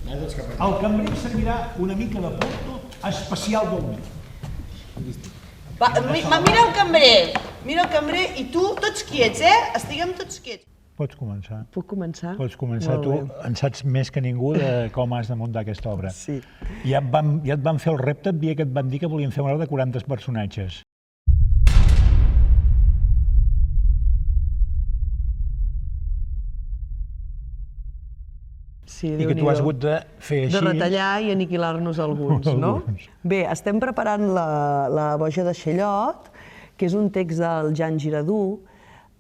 El cambrer servirà una mica de porto especial del vi. Mira el cambrer i tu, tots quiets, Estiguem tots quiets. Pots començar. Puc començar? Pots començar. Tu en saps més que ningú de com has de muntar aquesta obra. Sí. Ja et van fer el repte el dia que et van dir que volien fer una obra de 40 personatges. Sí, I que tu has hagut de fer així... De retallar i aniquilar-nos alguns, no? Bé, estem preparant la Boja de Xellot, que és un text del Jan Giradú,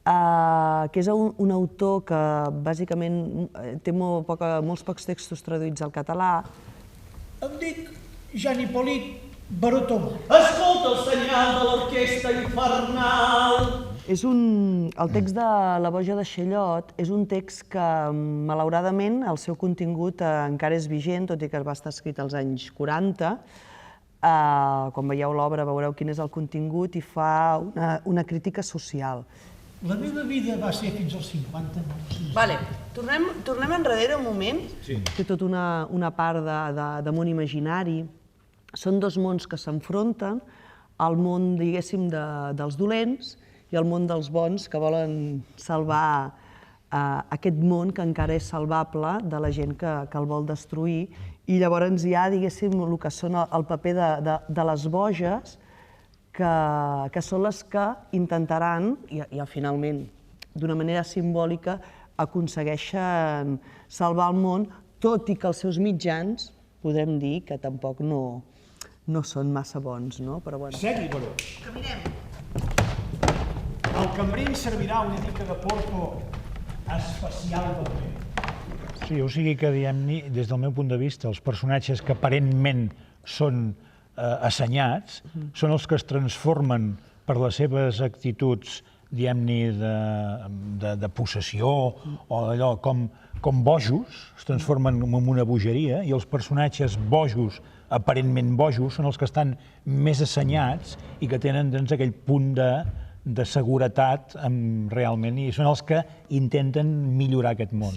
que és un autor que bàsicament té molts pocs textos traduïts al català. Em dic Jan Hipòlit Baró Tomà. Escolta el senyal de l'orquestra infernal. El text de la Boja de Xellot és un text que, malauradament, el seu contingut encara és vigent, tot i que va estar escrit als anys 40. Quan veieu l'obra veureu quin és el contingut i fa una crítica social. La meva vida va ser fins als 50. Vale, tornem enrere un moment. Té tota una part de món imaginari. Són dos mons que s'enfronten, el món, diguéssim, dels dolents i el món dels bons que volen salvar aquest món que encara és salvable de la gent que el vol destruir. I llavors hi ha, diguéssim, el que són el paper de les boges, que són les que intentaran, i finalment, d'una manera simbòlica, aconsegueixen salvar el món, tot i que els seus mitjans, podrem dir que tampoc no són massa bons, no? Però bueno. Segui, Baró. Caminem. El cambrer ens servirà una mica de porto especial del vi. Sí, o sigui que, diguem-ne, des del meu punt de vista, els personatges que aparentment són assenyats són els que es transformen per les seves actituds, diguem-ne, de possessió o d'allò, com bojos, es transformen en una bogeria, i els personatges bojos, aparentment bojos, són els que estan més assenyats i que tenen aquell punt de seguretat realment, i són els que intenten millorar aquest món.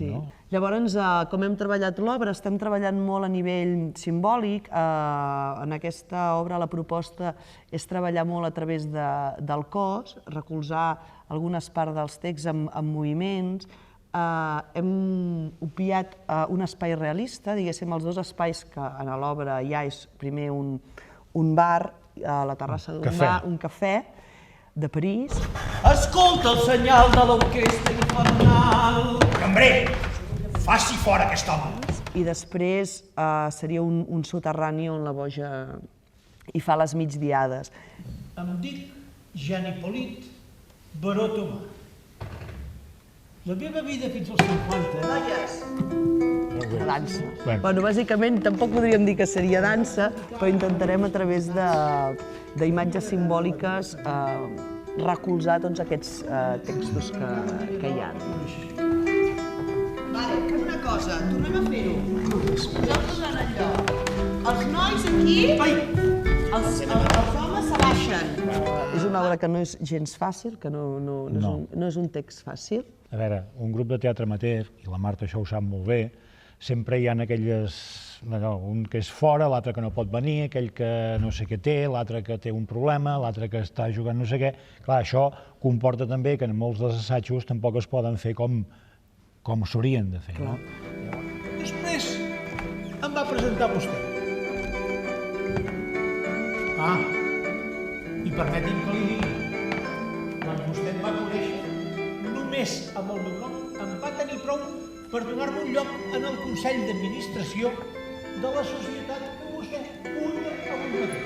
Llavors, com hem treballat l'obra, estem treballant molt a nivell simbòlic. En aquesta obra la proposta és treballar molt a través del cos, recolzar algunes parts dels texts amb moviments. Hem obviat un espai realista, diguéssim, els dos espais que en l'obra hi ha és primer un bar, a la terrassa d'un bar, un cafè de París. Escolta el senyal de l'orquestra infernal. Cambrer, faci fora aquest home. I després seria un soterrani on la boja hi fa les migdiades. Em dic Jan Hipòlit Baró Tomà. La meva vida fins als 50... Noies. La dansa. Bueno, bàsicament tampoc podríem dir que seria dansa, però intentarem a través d'imatges simbòliques recolzar tots aquests textos que hi ha. Vale, fem una cosa, tornem a fer-ho. Poseu-vos en el lloc. Els nois aquí, els homes s'abaixen. És una obra que no és gens fàcil, que no és un text fàcil. A veure, un grup de teatre amateur, i la Marta això ho sap molt bé, sempre hi ha aquelles... un que és fora, l'altre que no pot venir, aquell que no sé què té, l'altre que té un problema, l'altre que està jugant no sé què. Clar, això comporta també que en molts dels assajos tampoc es poden fer com s'haurien de fer. Després em va presentar vostè. I permeti'm que li digui, quan vostè em va conèixer, només amb el meu nom em va tenir prou per donar-me un lloc en el Consell d'Administració de la societat que vostè cuida avui mateix.